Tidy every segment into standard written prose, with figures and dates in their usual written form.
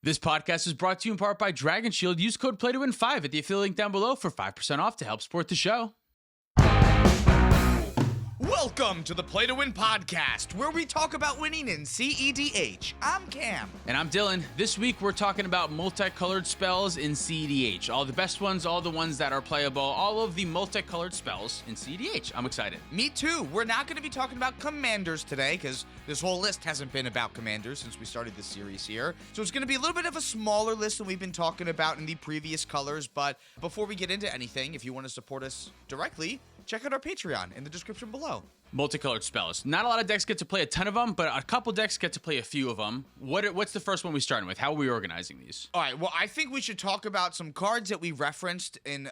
This podcast is brought to you in part by Dragon Shield. Use code PLAYTOWIN5 at the affiliate link down below for 5% off to help support the show. Welcome to the Play to Win podcast, where we talk about winning in cEDH. I'm Cam. And I'm Dylan. This week we're talking about multicolored spells in cEDH. All the best ones, all the ones that are playable, all of the multicolored spells in cEDH. I'm excited. Me too. We're not going to be talking about commanders today, because this whole list hasn't been about commanders since we started this series here. So it's going to be a little bit of a smaller list than we've been talking about in the previous colors. But before we get into anything, if you want to support us directly, check out our Patreon in the description below. Multicolored spells. Not a lot of decks get to play a ton of them, but a couple decks get to play a few of them. What's the first one we starting with? How are we organizing these? All right, well, I think we should talk about some cards that we referenced in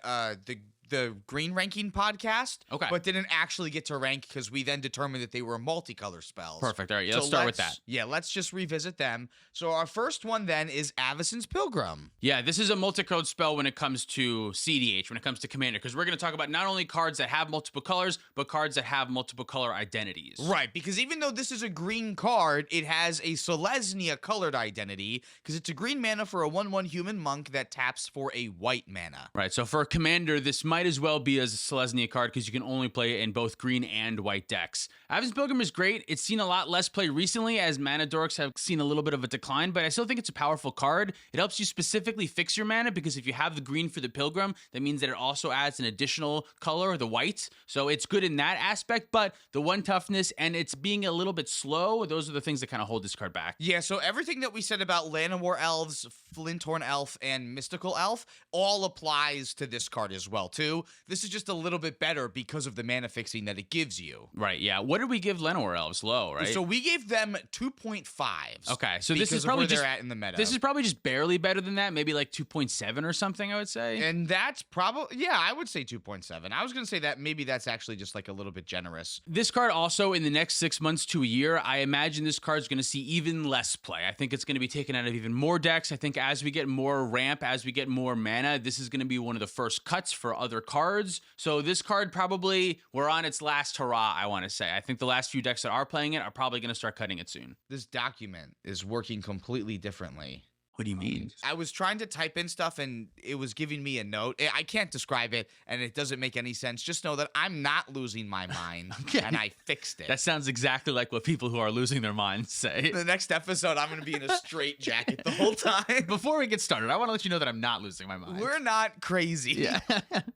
the green ranking podcast, Okay. but didn't actually get to rank because we then determined that they were multicolor spells. Perfect. All right, let's start with that. Yeah, let's just revisit them. So our first one then is Aans Pilgrim. Yeah, this is a multicolored spell when it comes to cEDH, when it comes to Commander, because we're going to talk about not only cards that have multiple colors, but cards that have multiple color identities. Right, because even though this is a green card, it has a Selesnya colored identity, because it's a green mana for a 1/1 human monk that taps for a white mana. Right, so for a Commander, this might as well be as a Selesnya card because you can only play it in both green and white decks. Aans Pilgrim is great. It's seen a lot less play recently as mana dorks have seen a little bit of a decline, but I still think it's a powerful card. It helps you specifically fix your mana because if you have the green for the Pilgrim, that means that it also adds an additional color, the white. So it's good in that aspect, but the one toughness and it's being a little bit slow, those are the things that kind of hold this card back. Yeah, so everything that we said about Llanowar Elves, Flinthorn Elf, and Mystical Elf all applies to this card as well, too. This is just a little bit better because of the mana fixing that it gives you. Right, yeah. What did we give Llanowar Elves? Low, right? So we gave them 2.5s. Okay, so this is probably where they're at in the meta. This is probably just barely better than that, maybe like 2.7 or something, I would say. And that's probably, yeah, I would say 2.7. I was going to say that maybe that's actually just like a little bit generous. This card also, in the next 6 months to a year, I imagine this card's going to see even less play. I think it's going to be taken out of even more decks. I think as we get more ramp, as we get more mana, this is going to be one of the first cuts for other cards. So this card probably, we're on its last hurrah, I want to say. I think the last few decks that are playing it are probably going to start cutting it soon. This document is working completely differently. What do you mean? I was trying to type in stuff and it was giving me a note. I can't describe it and it doesn't make any sense. Just know that I'm not losing my mind and I fixed it. That sounds exactly like what people who are losing their minds say. The next episode, I'm going to be in a straight jacket the whole time. Before we get started, I want to let you know that I'm not losing my mind. We're not crazy. Yeah.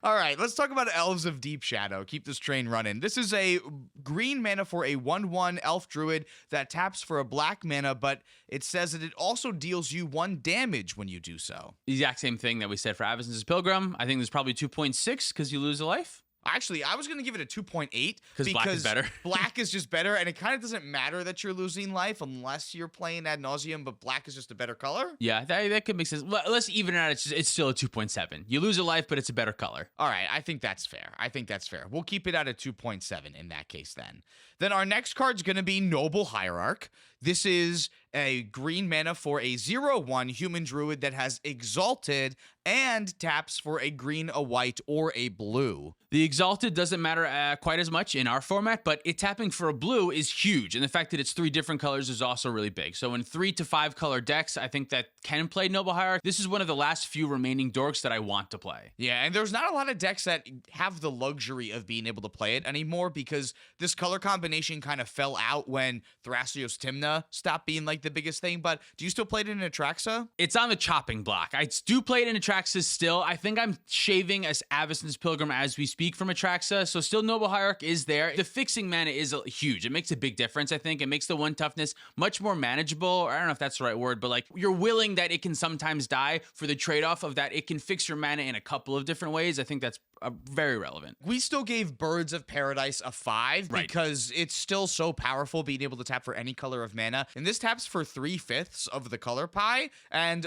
All right, let's talk about Elves of Deep Shadow. Keep this train running. This is a green mana for a 1/1 elf druid that taps for a black mana, but it says that it also deals you 1 damage when you do so. The exact same thing that we said for Aans Pilgrim. I think there's probably 2.6 because you lose a life. Actually, I was going to give it a 2.8 because black is better. Black is just better, and it kind of doesn't matter that you're losing life unless you're playing ad nauseum, but black is just a better color. Yeah, that could make sense. Let's even it out. It's still a 2.7. You lose a life, but it's a better color. All right, I think that's fair. We'll keep it at a 2.7 in that case then. Then our next card's going to be Noble Hierarch. This is a green mana for a 0/1 human druid that has Exalted and taps for a green, a white, or a blue. The Exalted doesn't matter quite as much in our format, but it tapping for a blue is huge. And the fact that it's 3 different colors is also really big. So in 3 to 5 color decks, I think that can play Noble Hierarch. This is one of the last few remaining dorks that I want to play. Yeah, and there's not a lot of decks that have the luxury of being able to play it anymore because this color combination kind of fell out when Thrasios Tymna stopped being like the biggest thing. But do you still play it in Atraxa? It's on the chopping block. I do play it in Atraxa still. I think I'm shaving as Aans Pilgrim as we speak from Atraxa, so still Noble Hierarch is there. The fixing mana is huge. It makes a big difference, I think. It makes the 1 toughness much more manageable, or I don't know if that's the right word, but like you're willing that it can sometimes die for the trade-off of that it can fix your mana in a couple of different ways. I think that's very relevant. We still gave Birds of Paradise a 5 right, because it's still so powerful being able to tap for any color of mana. And this taps for 3/5 of the color pie and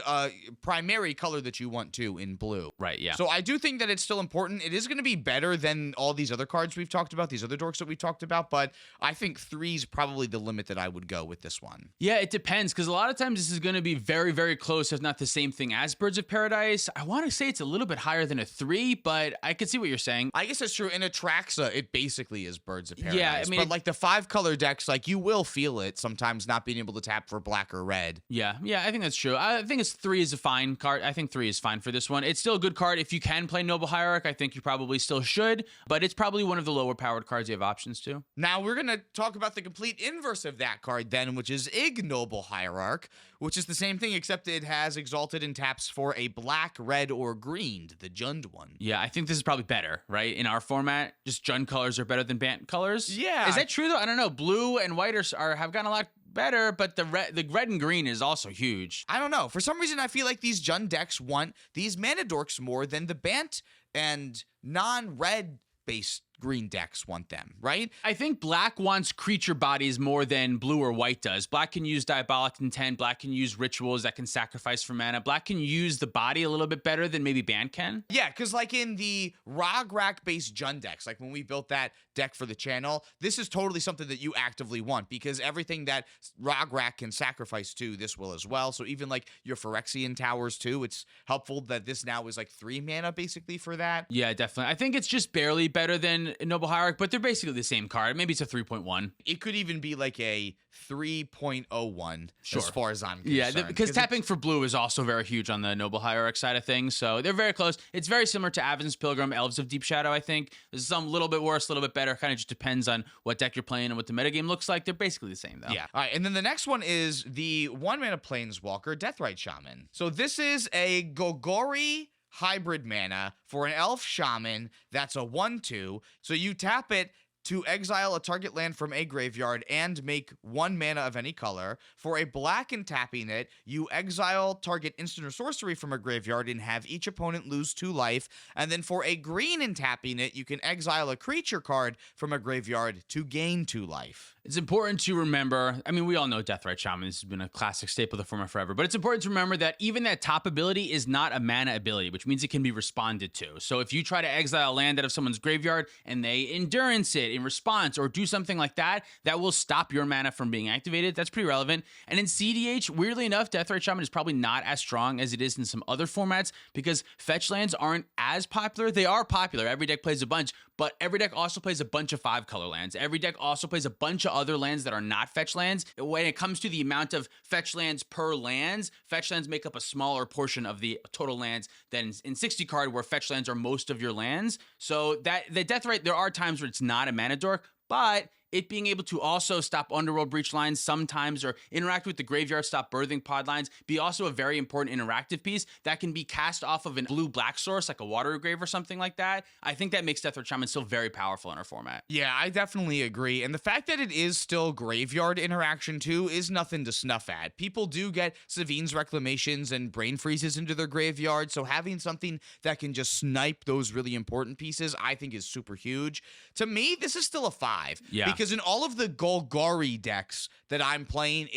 primary color that you want to in blue. Right, yeah. So I do think that it's still important. It is going to be better than all these other cards we've talked about, these other dorks that we've talked about, but I think 3 is probably the limit that I would go with this one. Yeah, it depends, because a lot of times this is going to be very, very close, if not the same thing as Birds of Paradise. I want to say it's a little bit higher than a 3, but I could see what you're saying. I guess that's true. In Atraxa, it basically is Birds of Paradise. Yeah, I mean, but like the 5-color decks, like you will feel it sometimes not being able to tap for black or red. Yeah, I think that's true. I think 3 is a fine card. I think 3 is fine for this one. It's still a good card. If you can play Noble Hierarch, I think you probably still should, but it's probably one of the lower powered cards you have options to. Now we're going to talk about the complete inverse of that card then, which is Ignoble Hierarch, which is the same thing except it has Exalted and taps for a black, red, or green, the Jund one. Yeah, I think this is probably better, right? In our format, just Jund colors are better than Bant colors. Yeah. Is that true though? I don't know. Blue and white have gotten a lot better, but the red and green is also huge. I don't know. For some reason, I feel like these Jund decks want these mana dorks more than the Bant and non-red based green decks want them, right? I think black wants creature bodies more than blue or white does. Black can use Diabolic Intent. Black can use rituals that can sacrifice for mana. Black can use the body a little bit better than maybe Bant can. Yeah, because like in the Rog-Rak based Jund decks, like when we built that deck for the channel, this is totally something that you actively want because everything that Rog-Rak can sacrifice to, this will as well. So even like your Phyrexian towers too, it's helpful that this now is like 3 mana basically for that. Yeah, definitely. I think it's just barely better than Noble Hierarch, but they're basically the same card. Maybe it's a 3.1. It could even be like a 3.01 as far as I'm concerned. Yeah, because tapping for blue is also very huge on the Noble Hierarch side of things, so they're very close. It's very similar to Aans Pilgrim, Elves of Deep Shadow, I think. There's some little bit worse, a little bit better. Kind of just depends on what deck you're playing and what the metagame looks like. They're basically the same, though. Yeah. All right, and then the next one is the 1-mana Planeswalker, Deathright Shaman. So this is a Golgari hybrid mana for an elf shaman that's a 1/2. So you tap it to exile a target land from a graveyard and make 1 mana of any color. For a black and tapping it, you exile target instant or sorcery from a graveyard and have each opponent lose 2 life. And then for a green and tapping it, you can exile a creature card from a graveyard to gain 2 life. It's important to remember, I mean, we all know Deathright Shaman. This has been a classic staple of the format forever, but it's important to remember that even that top ability is not a mana ability, which means it can be responded to. So if you try to exile land out of someone's graveyard and they endurance it in response or do something like that, that will stop your mana from being activated. That's pretty relevant. And in cEDH, weirdly enough, Deathright Shaman is probably not as strong as it is in some other formats because fetch lands aren't as popular. They are popular. Every deck plays a bunch, but every deck also plays a bunch of 5-color lands. Every deck also plays a bunch of other lands that are not fetch lands. When it comes to the amount of fetch lands per lands, fetch lands make up a smaller portion of the total lands than in 60 card, where fetch lands are most of your lands. So that the Deathright, there are times where it's not a mana dork, but it being able to also stop Underworld Breach lines sometimes or interact with the graveyard, stop Birthing Pod lines, be also a very important interactive piece that can be cast off of a blue-black source like a Water Grave or something like that. I think that makes Deathright Shaman still very powerful in our format. Yeah, I definitely agree. And the fact that it is still graveyard interaction too is nothing to snuff at. People do get Savine's Reclamations and Brain Freezes into their graveyard, so having something that can just snipe those really important pieces, I think is super huge. To me, this is still a 5. Yeah. Because in all of the Golgari decks that I'm playing,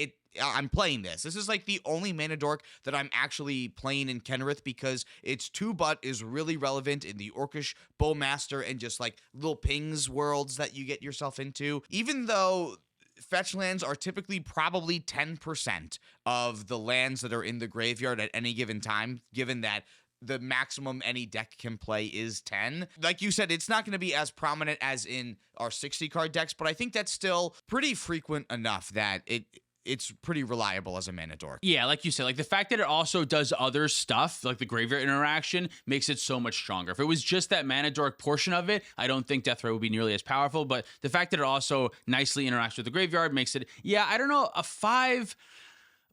I'm playing this. This is like the only mana dork that I'm actually playing in Kenrith because its 2-but is really relevant in the Orcish Bowmaster and just like little pings worlds that you get yourself into. Even though fetch lands are typically probably 10% of the lands that are in the graveyard at any given time, given that the maximum any deck can play is 10. Like you said, it's not going to be as prominent as in our 60 card decks, but I think that's still pretty frequent enough that it's pretty reliable as a mana dork. Yeah, like you said, like the fact that it also does other stuff, like the graveyard interaction, makes it so much stronger. If it was just that mana dork portion of it, I don't think Deathright would be nearly as powerful, but the fact that it also nicely interacts with the graveyard makes it, yeah, I don't know, a 5...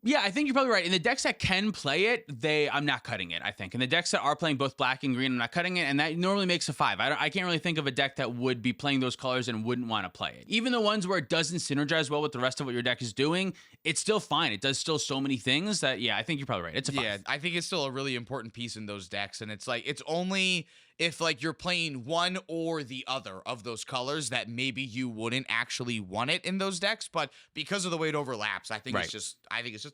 Yeah, I think you're probably right. In the decks that can play it, I'm not cutting it, I think. In the decks that are playing both black and green, I'm not cutting it, and that normally makes a 5. I can't really think of a deck that would be playing those colors and wouldn't want to play it. Even the ones where it doesn't synergize well with the rest of what your deck is doing, it's still fine. It does still so many things that, yeah, I think you're probably right. It's a 5. Yeah, I think it's still a really important piece in those decks, and it's like, it's only if like you're playing one or the other of those colors that maybe you wouldn't actually want it in those decks, but because of the way it overlaps, I think it's just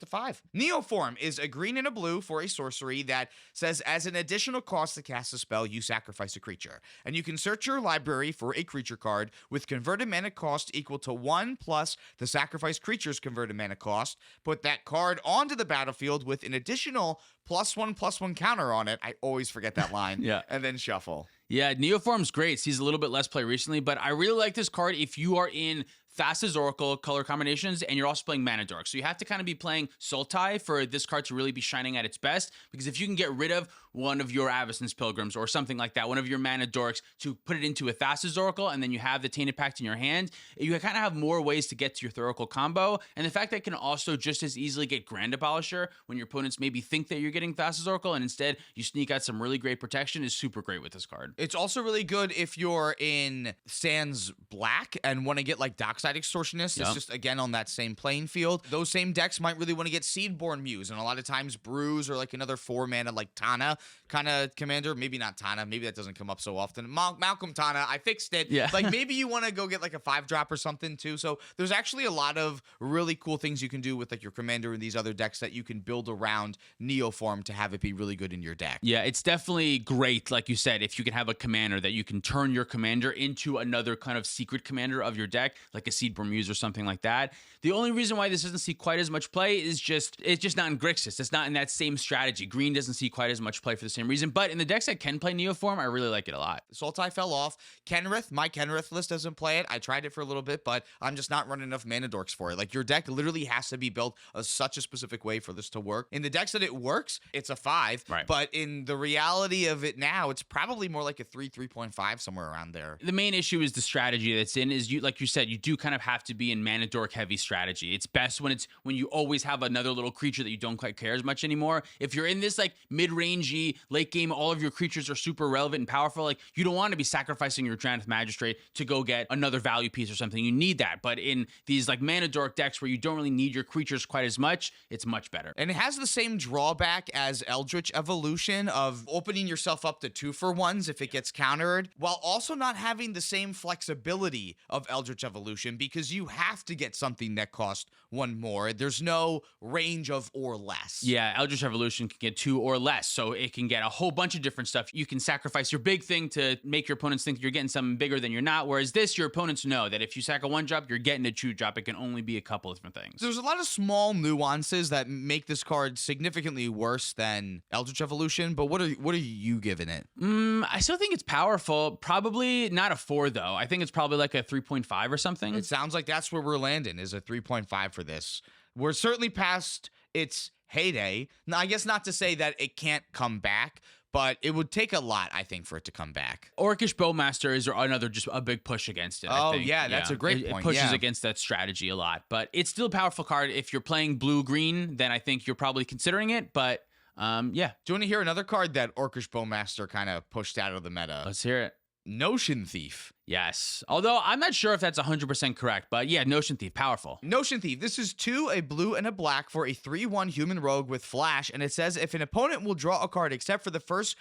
a 5. Neoform is a green and a blue for a sorcery that says as an additional cost to cast a spell, you sacrifice a creature. And you can search your library for a creature card with converted mana cost equal to 1 plus the sacrifice creature's converted mana cost. Put that card onto the battlefield with an additional +1/+1 counter on it. I always forget that line. Yeah. And then shuffle. Yeah, Neoform's great. Sees a little bit less play recently, but I really like this card if you are in fast as Oracle color combinations and you're also playing Mana Dork. So you have to kind of be playing Sultai for this card to really be shining at its best, because if you can get rid of one of your Aans Pilgrims or something like that, one of your Mana Dorks, to put it into a fast as Oracle, and then you have the Tainted Pact in your hand, you kind of have more ways to get to your Thoracle combo. And the fact that it can also just as easily get Grand Abolisher when your opponents maybe think that you're getting fast as Oracle and instead you sneak out some really great protection is super great with this card. It's also really good if you're in Sans Black and want to get like Dockside Extortionist. It's just, again, on that same playing field. Those same decks might really want to get Seedborn Muse, and a lot of times Bruise or like another 4-mana like Tana kind of commander. Maybe not Tana. Maybe that doesn't come up so often. Malcolm Tana. I fixed it. Yeah. Like maybe you want to go get like a 5-drop or something too. So there's actually a lot of really cool things you can do with like your commander and these other decks that you can build around Neoform to have it be really good in your deck. Yeah, it's definitely great, like you said, if you can have a commander that you can turn your commander into another kind of secret commander of your deck, like a Seedborn Muse or something like that. The only reason why this doesn't see quite as much play is it's just not in Grixis. It's not in that same strategy. Green doesn't see quite as much play for the same reason, but in the decks that can play Neoform, I really like it a lot. Sultai fell off. Kenrith, my Kenrith list doesn't play it. I tried it for a little bit, but I'm just not running enough Mana Dorks for it. Like, your deck literally has to be built such a specific way for this to work. In the decks that it works, it's a 5, right? But in the reality of it now, it's probably more like a 3.5, somewhere around there. The main issue is the strategy that's in is, you, like you said, you do kind of have to be in Mana Dork heavy strategy. It's best when you always have another little creature that you don't quite care as much anymore. If you're in this like mid-rangey late game, all of your creatures are super relevant and powerful, like you don't want to be sacrificing your Drannith Magistrate to go get another value piece or something. You need that. But in these like Mana Dork decks where you don't really need your creatures quite as much, it's much better. And it has the same drawback as Eldritch Evolution of opening yourself up to 2-for-1s if it gets countered, while also not having the same flexibility of Eldritch Evolution, because you have to get something that costs 1 more. There's no range of or less. Yeah, Eldritch Evolution can get 2 or less, so it can get a whole bunch of different stuff. You can sacrifice your big thing to make your opponents think you're getting something bigger than you're not, whereas this, your opponents know that if you sack a 1-drop, you're getting a 2-drop. It can only be a couple of different things. There's a lot of small nuances that make this card significantly worse than Eldritch Evolution, but what are you giving it? I still think it's powerful. Probably not a 4, though. I think it's probably like a 3.5 or something. It sounds like that's where we're landing, is a 3.5 for this. We're certainly past its heyday. Now, I guess not to say that it can't come back, but it would take a lot, I think, for it to come back. Orcish Bowmaster is another just a big push against it. I think. Yeah, that's a great point. It pushes against that strategy a lot, but it's still a powerful card. If you're playing blue-green, then I think you're probably considering it, but yeah. Do you want to hear another card that Orcish Bowmaster kind of pushed out of the meta? Let's hear it. Notion Thief. Yes. Although I'm not sure if that's 100% correct, but yeah, Notion Thief, powerful. Notion Thief. This is 2, a blue and a black for a 3/1 human rogue with flash, and it says if an opponent will draw a card except for the first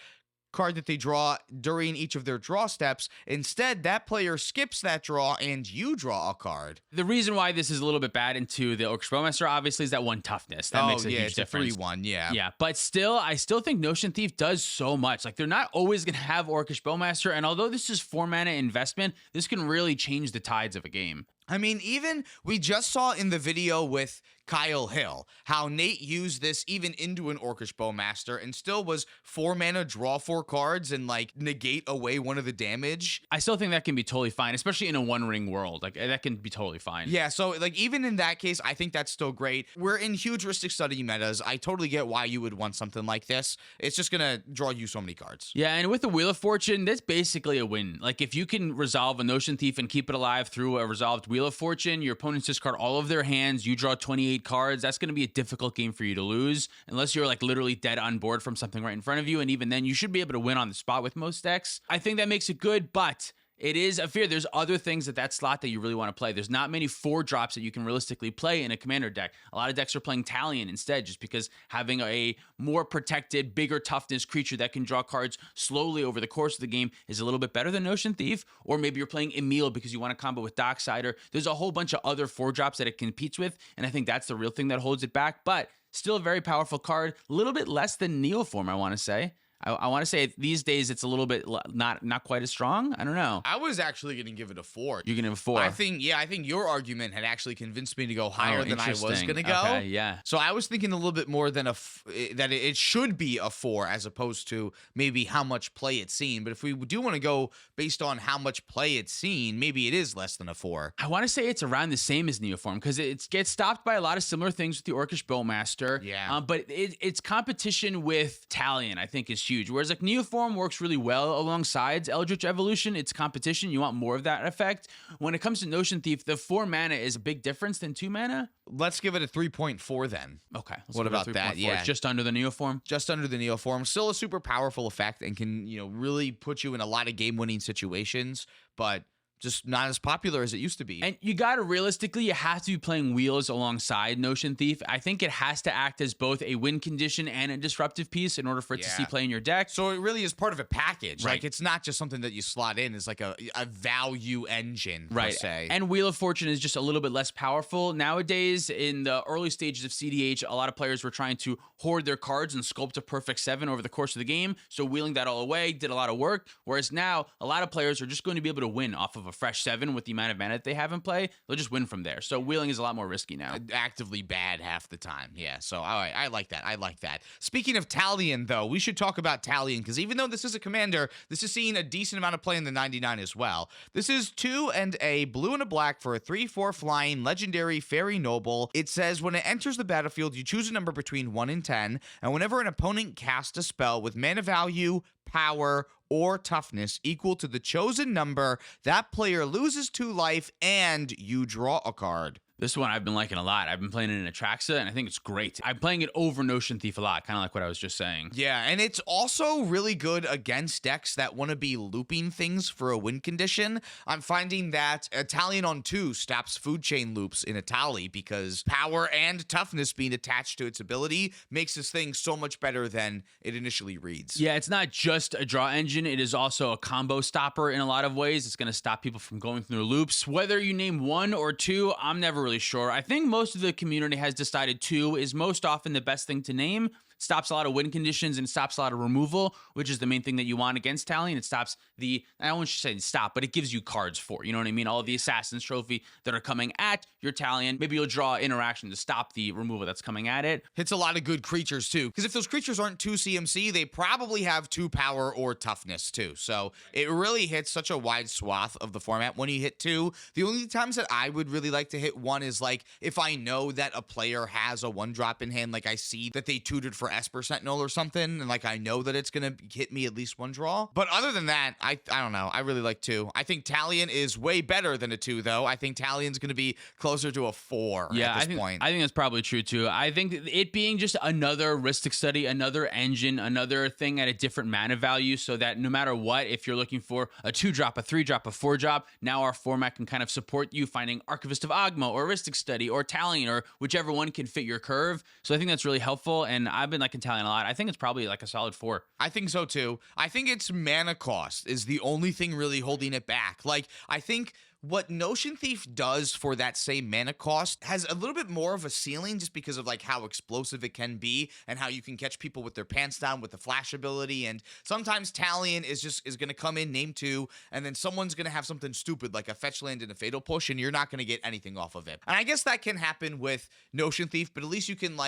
card that they draw during each of their draw steps, instead that player skips that draw and you draw a card. The reason why this is a little bit bad into the Orcish Bowmaster obviously is that 1 toughness. That makes a huge difference. It's a 3/1, yeah. Yeah, but still, I still think Notion Thief does so much. Like, they're not always going to have Orcish Bowmaster, and although this is 4 mana investment, this can really change the tides of a game. I mean, even we just saw in the video with Kyle Hill how Nate used this even into an Orcish Bowmaster and still was 4 mana, draw 4 cards, and like negate away one of the damage. I still think that can be totally fine, especially in a 1-ring world. Like, that can be totally fine. Yeah, so like even in that case, I think that's still great. We're in huge Rhystic Study metas. I totally get why you would want something like this. It's just gonna draw you so many cards. Yeah, and with the Wheel of Fortune, that's basically a win. Like, if you can resolve a Notion Thief and keep it alive through a resolved Wheel of Fortune, your opponents discard all of their hands, you draw 28 cards, that's going to be a difficult game for you to lose, unless you're like literally dead on board from something right in front of you, and even then, you should be able to win on the spot with most decks. I think that makes it good, but it is a fear. There's other things at that slot that you really want to play. There's not many 4-drops that you can realistically play in a commander deck. A lot of decks are playing Talon instead, just because having a more protected, bigger toughness creature that can draw cards slowly over the course of the game is a little bit better than Notion Thief. Or maybe you're playing Emil because you want to combo with Docksider. There's a whole bunch of other 4-drops that it competes with, and I think that's the real thing that holds it back. But still a very powerful card. A little bit less than Neoform, I want to say. I want to say these days it's a little bit not quite as strong. I don't know. I was actually going to give it a 4. You're gonna have a 4. I think your argument had actually convinced me to go higher than I was interesting. going to go. Okay, yeah. So I was thinking a little bit more than that it should be a 4 as opposed to maybe how much play it's seen. But if we do want to go based on how much play it's seen, maybe it is less than a 4. I want to say it's around the same as Neoform because it gets stopped by a lot of similar things with the Orcish Bowmaster. Yeah. But its competition with Talon, I think, is huge. Whereas like Neoform works really well alongside Eldritch Evolution. It's competition. You want more of that effect. When it comes to Notion Thief, the 4 mana is a big difference than 2 mana. Let's give it a 3.4 then. Okay. What about that? Yeah. Just under the Neoform? Just under the Neoform. Still a super powerful effect and can, really put you in a lot of game-winning situations, but just not as popular as it used to be. And you have to be playing Wheels alongside Notion Thief. I think it has to act as both a win condition and a disruptive piece in order for it to see play in your deck. So it really is part of a package. Right. Like, it's not just something that you slot in. It's like a value engine, per se. And Wheel of Fortune is just a little bit less powerful. Nowadays, in the early stages of cEDH, a lot of players were trying to hoard their cards and sculpt a perfect 7 over the course of the game. So wheeling that all away did a lot of work. Whereas now, a lot of players are just going to be able to win off of a fresh 7 with the amount of mana that they have in play. They'll just win from there. So wheeling is a lot more risky now. Actively bad half the time. Yeah, so all right, I like that. Speaking of Talon, though, we should talk about Talon, because even though this is a commander, this is seeing a decent amount of play in the 99 as well. This is 2 and a blue and a black for a 3/4 flying legendary fairy noble. It says when it enters the battlefield, you choose a number between 1 and 10, and whenever an opponent casts a spell with mana value, power, or toughness equal to the chosen number, that player loses 2 life and you draw a card. This one I've been liking a lot. I've been playing it in Atraxa, and I think it's great. I'm playing it over Notion Thief a lot, kind of like what I was just saying. Yeah, and it's also really good against decks that want to be looping things for a win condition. I'm finding that Talon on 2 stops food chain loops in Atali because power and toughness being attached to its ability makes this thing so much better than it initially reads. Yeah, it's not just a draw engine. It is also a combo stopper in a lot of ways. It's going to stop people from going through loops. Whether you name 1 or 2, I'm never really sure. I think most of the community has decided 2 is most often the best thing to name. Stops a lot of win conditions and stops a lot of removal, which is the main thing that you want against Talon. It stops I don't want you to say stop, but it gives you cards for, you know what I mean? All of the Assassin's Trophy that are coming at your Talon. Maybe you'll draw interaction to stop the removal that's coming at it. Hits a lot of good creatures too, because if those creatures aren't 2 CMC, they probably have 2 power or toughness too. So it really hits such a wide swath of the format when you hit 2. The only times that I would really like to hit 1 is like if I know that a player has a 1-drop in hand, like I see that they tutored for Esper Sentinel or something, and like I know that it's gonna hit me at least 1 draw. But other than that, I don't know. I really like 2. I think Talon is way better than a 2, though. I think Talion's gonna be closer to a 4 at this point. I think that's probably true too. I think it being just another Ristic Study, another engine, another thing at a different mana value, so that no matter what, if you're looking for a 2-drop, a 3-drop, a 4-drop, now our format can kind of support you finding Archivist of Ogma or Ristic Study or Talon or whichever one can fit your curve. So I think that's really helpful, and I've been liking Talon a lot. I think it's probably like a solid 4. I think so too. I think its mana cost is the only thing really holding it back. Like, I think what Notion Thief does for that same mana cost has a little bit more of a ceiling just because of like how explosive it can be and how you can catch people with their pants down with the flash ability. And sometimes Talon is going to come in name 2 and then someone's going to have something stupid like a fetch land and a fatal push and you're not going to get anything off of it. And I guess that can happen with Notion Thief, but at least you can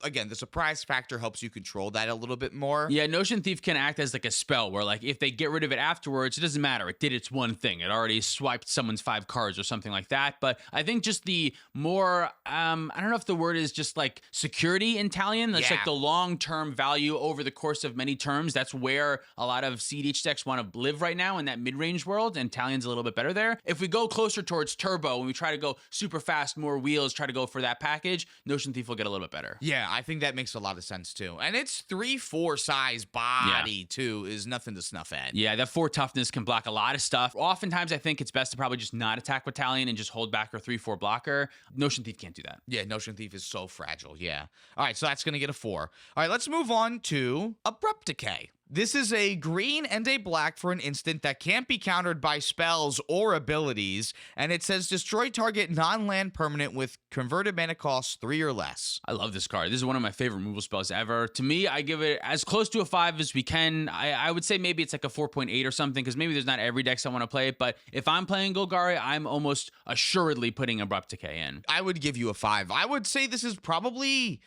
again, the surprise factor helps you control that a little bit more. Yeah, Notion Thief can act as like a spell where like if they get rid of it afterwards, it doesn't matter. It did its one thing. It already swiped someone's 5 cards or something like that. But I think just the more, I don't know if the word is just like security in Talon. That's like the long-term value over the course of many terms. That's where a lot of cEDH decks want to live right now in that mid-range world, and Talon's a little bit better there. If we go closer towards Turbo, when we try to go super fast, more wheels, try to go for that package, Notion Thief will get a little bit better. Yeah, I think that makes a lot of sense too. And its 3/4 size body too is nothing to snuff at. Yeah, that 4 toughness can block a lot of stuff. Oftentimes I think it's best to probably just not attack with Talon and just hold back her 3/4 blocker. Notion Thief can't do that. Yeah, Notion Thief is so fragile. Yeah. All right, so that's going to get a 4. All right, let's move on to Abrupt Decay. This is a green and a black for an instant that can't be countered by spells or abilities, and it says destroy target non-land permanent with converted mana cost 3 or less. I love this card. This is one of my favorite removal spells ever. To me, I give it as close to a 5 as we can. I would say maybe it's like a 4.8 or something, because maybe there's not every decks I want to play, but if I'm playing Golgari, I'm almost assuredly putting Abrupt Decay in. I would give you a 5. I would say this is probably...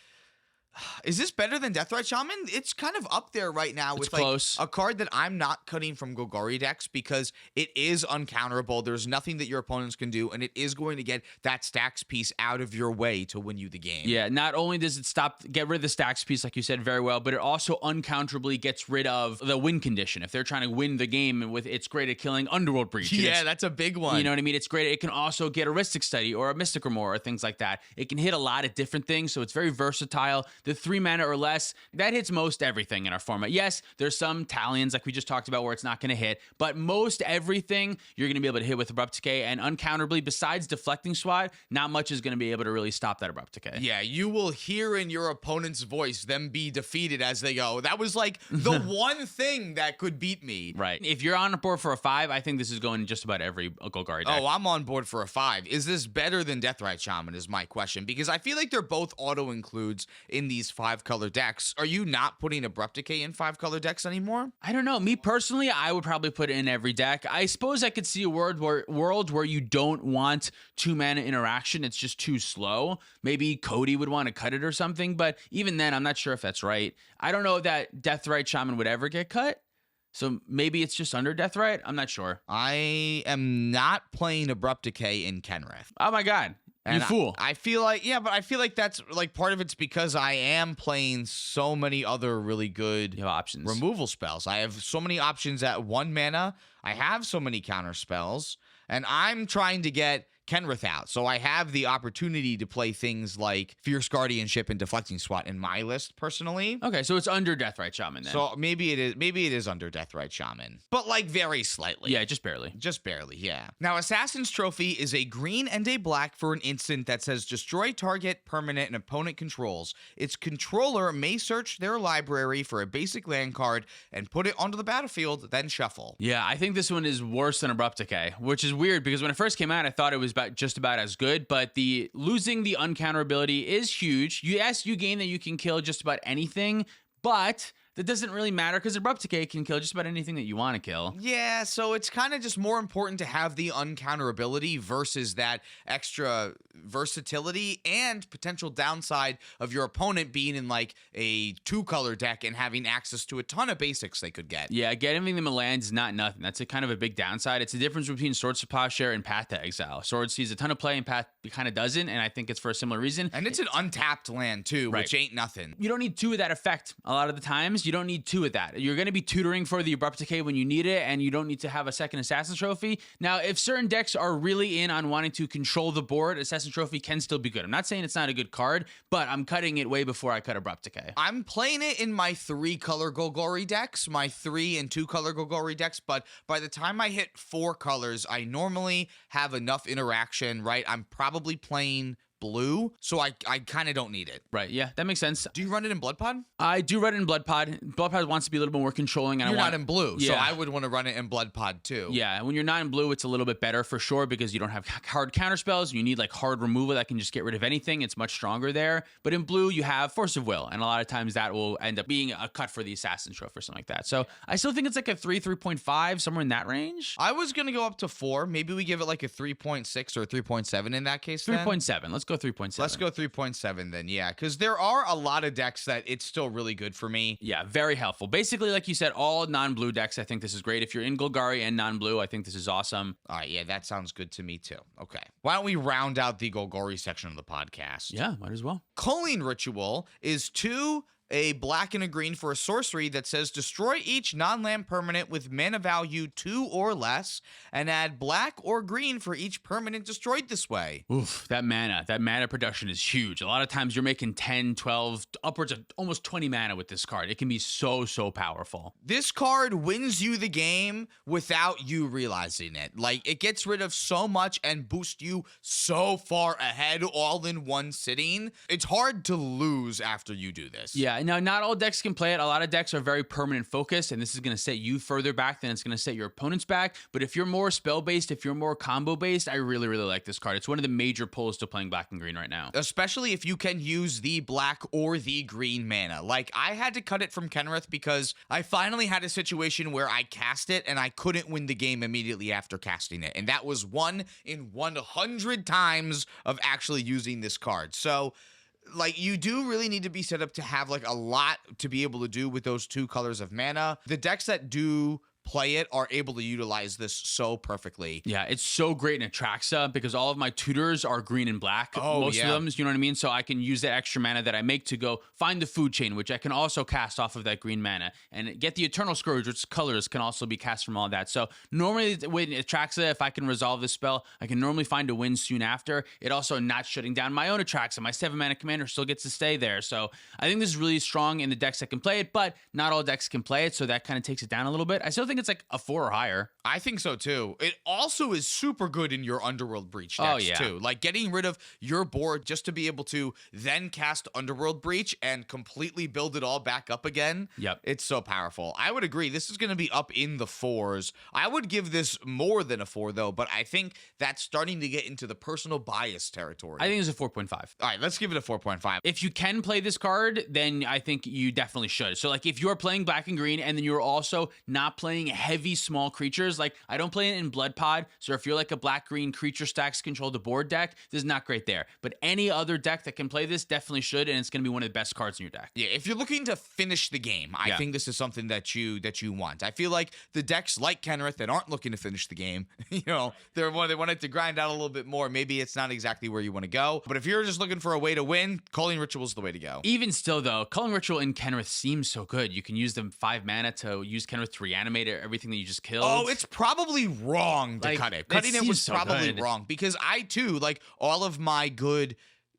Is this better than Deathright Shaman? It's kind of up there right now with close. A card that I'm not cutting from Golgari decks because it is uncounterable. There's nothing that your opponents can do, and it is going to get that stacks piece out of your way to win you the game. Yeah, not only does it get rid of the stacks piece, like you said very well, but it also uncounterably gets rid of the win condition. If they're trying to win the game, it's great at killing Underworld Breach. Yeah, that's a big one. You know what I mean? It's great. It can also get a Rhystic Study or a Mystic Remore or things like that. It can hit a lot of different things, so it's very versatile. The 3 mana or less, that hits most everything in our format. Yes, there's some Talons, like we just talked about, where it's not going to hit, but most everything you're going to be able to hit with Abrupt Decay, and uncounterably, besides deflecting SWAT, not much is going to be able to really stop that Abrupt Decay. Yeah, you will hear in your opponent's voice them be defeated as they go. That was like the one thing that could beat me. Right. If you're on board for a 5, I think this is going in just about every Golgari deck. Oh, I'm on board for a 5. Is this better than Deathright Shaman is my question, because I feel like they're both auto-includes in these 5-color decks. Are you not putting Abrupt Decay in 5-color decks anymore? I don't know. Me personally, I would probably put it in every deck. I suppose I could see a world where you don't want 2 mana interaction. It's just too slow. Maybe Cody would want to cut it or something, but even then, I'm not sure if that's right. I don't know that Deathright Shaman would ever get cut. So maybe it's just under Deathright? I'm not sure. I am not playing Abrupt Decay in Kenrith. Oh my God. And you fool. I feel like, yeah, but I feel like that's like part of it's because I am playing so many other really good options. Removal spells. I have so many options at 1 mana. I have so many counter spells, and I'm trying to get Kenrith out. So I have the opportunity to play things like Fierce Guardianship and Deflecting SWAT in my list personally. Okay, so it's under Deathright Shaman then. So maybe it is under Deathright Shaman. But like very slightly. Yeah, just barely. Just barely, yeah. Now, Assassin's Trophy is a green and a black for an instant that says destroy target, permanent, and opponent controls. Its controller may search their library for a basic land card and put it onto the battlefield, then shuffle. Yeah, I think this one is worse than Abrupt Decay, which is weird because when it first came out, I thought it was just about as good, but losing the uncounterability is huge. Yes, you gain that you can kill just about anything, but that doesn't really matter because Abrupt Decay can kill just about anything that you want to kill. Yeah, so it's kind of just more important to have the uncounterability versus that extra versatility and potential downside of your opponent being in like a 2-color deck and having access to a ton of basics they could get. Yeah, getting them a land is not nothing. That's a kind of a big downside. It's the difference between Swords to Plowshare and Path to Exile. Swords sees a ton of play and Path kind of doesn't, and I think it's for a similar reason. And it's an untapped land too, right, which ain't nothing. You don't need 2 of that effect a lot of the times. You don't need 2 of that. You're going to be tutoring for the Abrupt Decay when you need it, and you don't need to have a second Assassin's Trophy. Now, if certain decks are really in on wanting to control the board, Assassin's Trophy can still be good. I'm not saying it's not a good card, but I'm cutting it way before I cut Abrupt Decay. I'm playing it in my 3-color Golgari decks, my 3 and 2-color Golgari decks, but by the time I hit 4 colors, I normally have enough interaction, right? I'm probably playing blue, so I kind of don't need it. Right, yeah, that makes sense. Do you run it in Blood Pod? I do run it in Blood Pod. Blood Pod wants to be a little bit more controlling. And You're not in blue, yeah, so I would want to run it in Blood Pod too. Yeah, when you're not in blue, it's a little bit better for sure because you don't have hard counter spells. You need like hard removal that can just get rid of anything. It's much stronger there. But in blue, you have Force of Will, and a lot of times that will end up being a cut for the Assassin's Trophy or something like that. So I still think it's like a 3.5, somewhere in that range. I was going to go up to 4. Maybe we give it like a 3.6 or a 3.7 in that case. 3.7. Let's go 3.7. Let's go 3.7 then, yeah, because there are a lot of decks that it's still really good for me. Yeah, very helpful. Basically, like you said, all non-blue decks, I think this is great. If you're in Golgari and non-blue, I think this is awesome. All right, yeah, that sounds good to me too. Okay. Why don't we round out the Golgari section of the podcast? Yeah, might as well. Coline Ritual is 2, a black and a green for a sorcery that says destroy each non-land permanent with mana value 2 or less and add black or green for each permanent destroyed this way. Oof, that mana production is huge. A lot of times you're making 10, 12, upwards of almost 20 mana with this card. It can be so powerful. This card wins you the game without you realizing it. Like, it gets rid of so much and boosts you so far ahead all in one sitting. It's hard to lose after you do this. Yeah, Now, not all decks can play it. A lot of decks are very permanent focused, and this is going to set you further back than it's going to set your opponents back. But if you're more spell-based, if you're more combo-based, I really, really like this card. It's one of the major pulls to playing black and green right now. Especially if you can use the black or the green mana. Like, I had to cut it from Kenrith because I finally had a situation where I cast it and I couldn't win the game immediately after casting it. And that was 1 in 100 times of actually using this card. So, like, you do really need to be set up to have, like, a lot to be able to do with those 2 colors of mana. The decks that do play it are able to utilize this so perfectly. Yeah, it's so great in Atraxa because all of my tutors are green and black. Most of them, you know what I mean? So I can use that extra mana that I make to go find the food chain, which I can also cast off of that green mana, and get the Eternal Scourge, which colors can also be cast from all that. So normally with Atraxa, if I can resolve this spell, I can normally find a win soon after. It also not shutting down my own Atraxa. My 7-mana commander still gets to stay there. So I think this is really strong in the decks that can play it, but not all decks can play it, so that kind of takes it down a little bit. I still think it's like a 4 or higher. I think so too. It also is super good in your Underworld Breach decks too. Like, getting rid of your board just to be able to then cast Underworld Breach and completely build it all back up again. Yep. It's so powerful. I would agree. This is going to be up in the 4s. I would give this more than a 4 though, but I think that's starting to get into the personal bias territory. I think it's a 4.5. All right, let's give it a 4.5. If you can play this card, then I think you definitely should. So, like, if you're playing black and green and then you're also not playing heavy small creatures, like, I don't play it in Blood Pod, so if you're like a black-green creature stacks control the board deck, this is not great there. But any other deck that can play this definitely should, and it's going to be one of the best cards in your deck. Yeah, if you're looking to finish the game, I think this is something that you want. I feel like the decks like Kenrith that aren't looking to finish the game, you know, they wanted to grind out a little bit more. Maybe it's not exactly where you want to go. But if you're just looking for a way to win, Coline Ritual is the way to go. Even still, though, Coline Ritual in Kenrith seems so good. You can use them 5 mana to use Kenrith to reanimate everything that you just killed. Oh, it's probably wrong to cut it. Cutting it was so probably good. wrong because I too, like, all of my good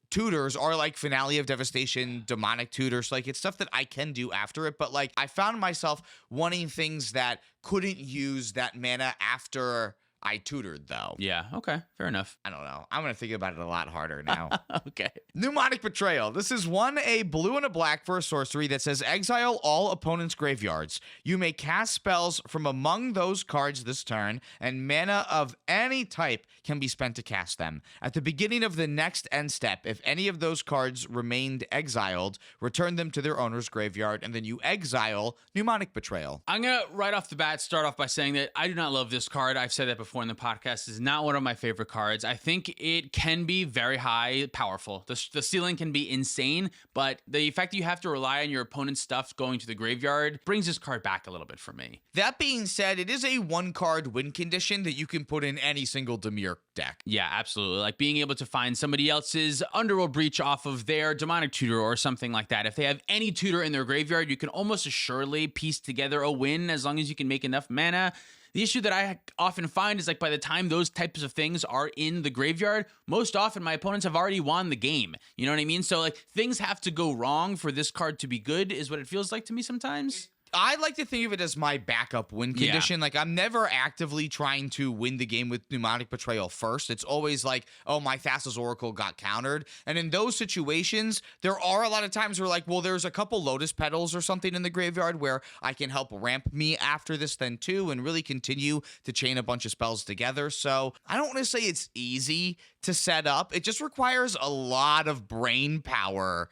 tutors are like Finale of Devastation, demonic tutors. Like, it's stuff that I can do after it, but like, I found myself wanting things that couldn't use that mana after I tutored, though. Yeah, okay, fair enough. I don't know. I'm going to think about it a lot harder now. Okay. Mnemonic Betrayal. This is a blue and a black for a sorcery that says exile all opponents' graveyards. You may cast spells from among those cards this turn, and mana of any type can be spent to cast them. At the beginning of the next end step, if any of those cards remained exiled, return them to their owner's graveyard, and then you exile Mnemonic Betrayal. I'm going to, right off the bat, start off by saying that I do not love this card. I've said that before in the podcast. Is not one of my favorite cards. I think it can be very high powerful. The ceiling can be insane, but the fact that you have to rely on your opponent's stuff going to the graveyard brings this card back a little bit for me. That being said, it is a 1-card win condition that you can put in any single Dimir deck. Yeah, absolutely. Like being able to find somebody else's Underworld Breach off of their Demonic Tutor or something like that. If they have any tutor in their graveyard, you can almost assuredly piece together a win as long as you can make enough mana. The issue that I often find is, like, by the time those types of things are in the graveyard, most often my opponents have already won the game. You know what I mean? So, like, things have to go wrong for this card to be good is what it feels like to me sometimes. I like to think of it as my backup win condition. Like, I'm never actively trying to win the game with Mnemonic Betrayal first. It's always like, oh, my Thassa's Oracle got countered. And in those situations, there are a lot of times where, like, well, there's a couple Lotus Petals or something in the graveyard where I can help ramp me after this then too and really continue to chain a bunch of spells together. So I don't want to say it's easy to set up. It just requires a lot of brain power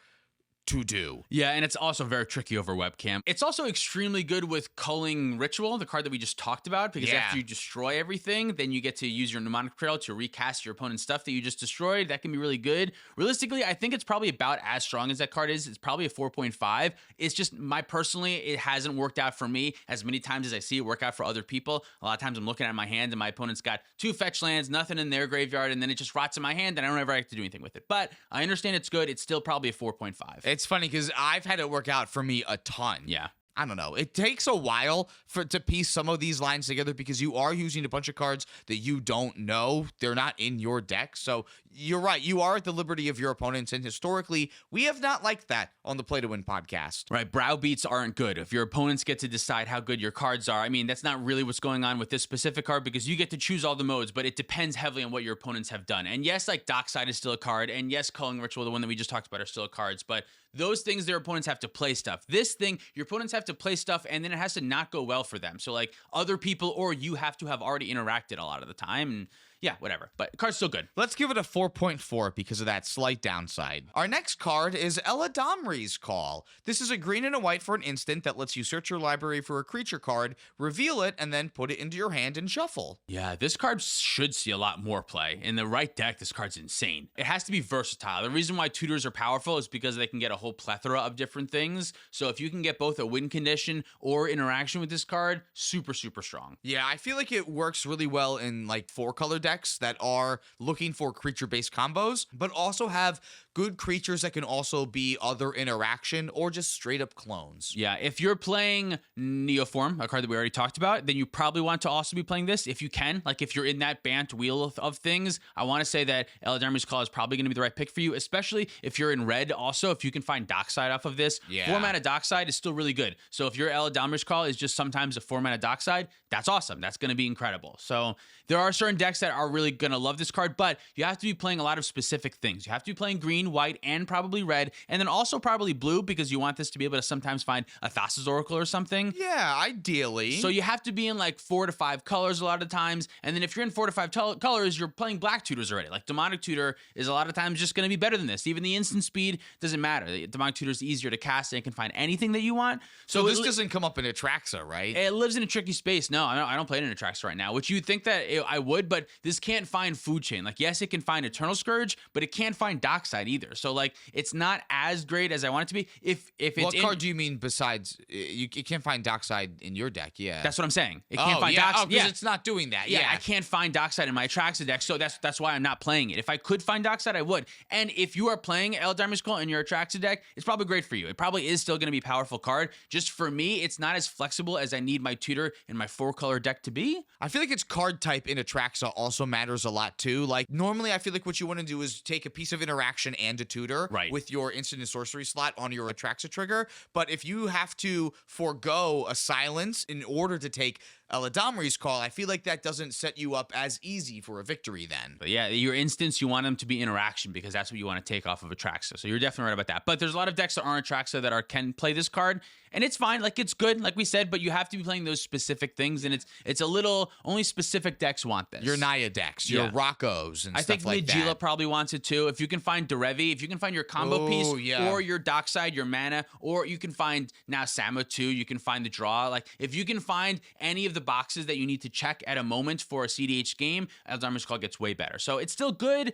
to do. Yeah, and it's also very tricky over webcam. It's also extremely good with Coline Ritual, the card that we just talked about, because after you destroy everything, then you get to use your Mnemonic Betrayal to recast your opponent's stuff that you just destroyed. That can be really good. Realistically, I think it's probably about as strong as that card is. It's probably a 4.5. It's just, personally, it hasn't worked out for me as many times as I see it work out for other people. A lot of times I'm looking at my hand and my opponent's got 2 fetch lands, nothing in their graveyard, and then it just rots in my hand and I don't ever have to do anything with it. But I understand it's good. It's still probably a 4.5. It's funny because I've had it work out for me a ton. Yeah. I don't know. It takes a while to piece some of these lines together because you are using a bunch of cards that you don't know. They're not in your deck. So you're right. You are at the liberty of your opponents. And historically, we have not liked that on the Play to Win podcast. Right. Browbeats aren't good. If your opponents get to decide how good your cards are, I mean, that's not really what's going on with this specific card because you get to choose all the modes, but it depends heavily on what your opponents have done. And yes, like Dockside is still a card. And yes, Culling Ritual, the one that we just talked about, are still cards. But those things their opponents have to play stuff. This thing, your opponents have to play stuff, and then it has to not go well for them. So like other people or you have to have already interacted a lot of the time. And yeah, whatever. But the card's still good. Let's give it a 4.4 because of that slight downside. Our next card is Eladamri's Call. This is a green and a white for an instant that lets you search your library for a creature card, reveal it, and then put it into your hand and shuffle. Yeah, this card should see a lot more play. In the right deck, this card's insane. It has to be versatile. The reason why tutors are powerful is because they can get a whole plethora of different things. So if you can get both a win condition or interaction with this card, super, super strong. Yeah, I feel like it works really well in like 4-color decks that are looking for creature-based combos, but also have good creatures that can also be other interaction or just straight-up clones. Yeah, if you're playing Neoform, a card that we already talked about, then you probably want to also be playing this if you can. Like if you're in that Bant wheel of things, I want to say that Eladamri's Call is probably going to be the right pick for you, especially if you're in red also. If you can find Dockside off of this, 4-mana Dockside is still really good. So if your Eladamri's Call is just sometimes a 4-mana Dockside, that's awesome. That's going to be incredible. So there are certain decks that are really going to love this card, but you have to be playing a lot of specific things. You have to be playing green, white, and probably red, and then also probably blue because you want this to be able to sometimes find a Thassa's Oracle or something. Yeah, ideally. So you have to be in like 4 to 5 colors a lot of times, and then if you're in 4 to 5 colors, you're playing black tutors already. Like Demonic Tutor is a lot of times just going to be better than this. Even the instant speed doesn't matter. The Demonic Tutor is easier to cast and it can find anything that you want. So this doesn't come up in Atraxa, right? It lives in a tricky space. No, I don't play it in Atraxa right now, which you'd think that I would, but this can't find Food Chain. Like, yes, it can find Eternal Scourge, but it can't find Dockside either. So, like, it's not as great as I want it to be. If it's what card do you mean besides you can't find Dockside in your deck? Yeah, that's what I'm saying. It can't find Dockside. because it's not doing that. Yeah, I can't find Dockside in my Atraxa deck, so that's why I'm not playing it. If I could find Dockside, I would. And if you are playing Eladamri's Call in your Atraxa deck, it's probably great for you. It probably is still going to be a powerful card. Just for me, it's not as flexible as I need my tutor in my 4-color deck to be. I feel like its card type in Atraxa also matters a lot too. Like normally I feel like what you want to do is take a piece of interaction and a tutor with your instant and sorcery slot on your Atraxa trigger. But if you have to forego a silence in order to take Eladamri's Call, I feel like that doesn't set you up as easy for a victory then. But yeah, your instants, you want them to be interaction because that's what you want to take off of Atraxa. So you're definitely right about that. But there's a lot of decks that aren't Atraxa that can play this card, and it's fine. Like, it's good, like we said, but you have to be playing those specific things, and it's a little, only specific decks want this. Your Naya decks, your Rockos, and stuff like that. I think Nagila probably wants it too. If you can find Derevi, if you can find your combo piece, or your Dockside, your mana, or you can find now Samo too, you can find the draw. Like, if you can find any of the boxes that you need to check at a moment for a cEDH game, Eladamri's Call gets way better. So it's still good.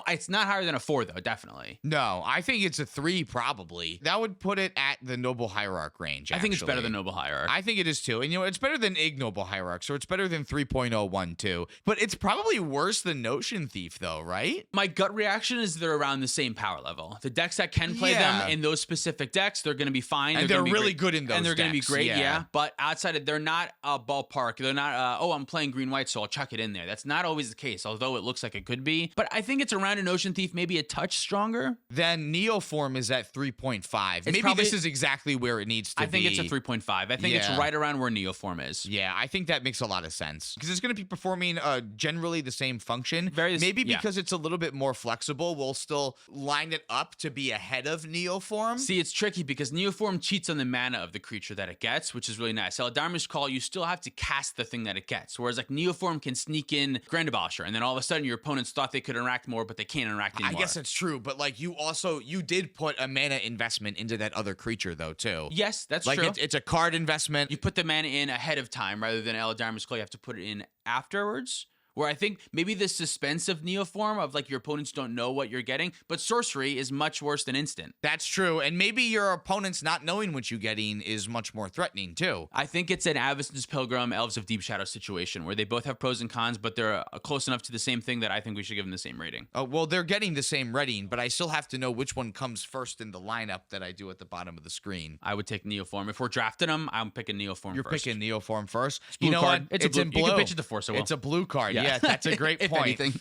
It's not higher than a 4 though, definitely. No, I think it's a 3 probably. That would put it at the Noble Hierarch range, I think it's better than Noble Hierarch. I think it is too. And you know, it's better than Ignoble Hierarch, so it's better than 3.01 too. But it's probably worse than Notion Thief though, right? My gut reaction is they're around the same power level. The decks that can play them in those specific decks, they're going to be fine. And they're really good in those and they're going to be great, yeah. But outside of, they're not a ballpark. They're not, I'm playing green-white, so I'll chuck it in there. That's not always the case, although it looks like it could be. But I think it's around a Notion Thief, maybe a touch stronger. Then Neoform is at 3.5. Maybe this is exactly where it needs to be. I think it's a 3.5. I think it's right around where Neoform is. Yeah, I think that makes a lot of sense. Because it's going to be performing generally the same function. Maybe because it's a little bit more flexible, we'll still line it up to be ahead of Neoform. See, it's tricky because Neoform cheats on the mana of the creature that it gets, which is really nice. Eladamri's Call, you still have to cast the thing that it gets. Whereas like Neoform can sneak in Grand Abolisher, and then all of a sudden your opponents thought they could interact more, but they can't interact anymore. I guess that's true, but like you did put a mana investment into that other creature though too. Yes, that's true. Like it's a card investment. You put the mana in ahead of time rather than Eladamri's Call. You have to put it in afterwards. Where I think maybe the suspense of Neoform of like your opponents don't know what you're getting, but sorcery is much worse than instant. That's true. And maybe your opponents not knowing what you're getting is much more threatening too. I think it's an Aans Pilgrim, Elves of Deep Shadow situation where they both have pros and cons, but they're close enough to the same thing that I think we should give them the same rating. Oh, well, they're getting the same rating, but I still have to know which one comes first in the lineup that I do at the bottom of the screen. I would take Neoform. If we're drafting them, I'm picking Neoform You're first. picking Neoform first. You know what? It's in blue. You can pitch it to Force. It's a blue card. Yeah. Yeah, that's a great if point. anything.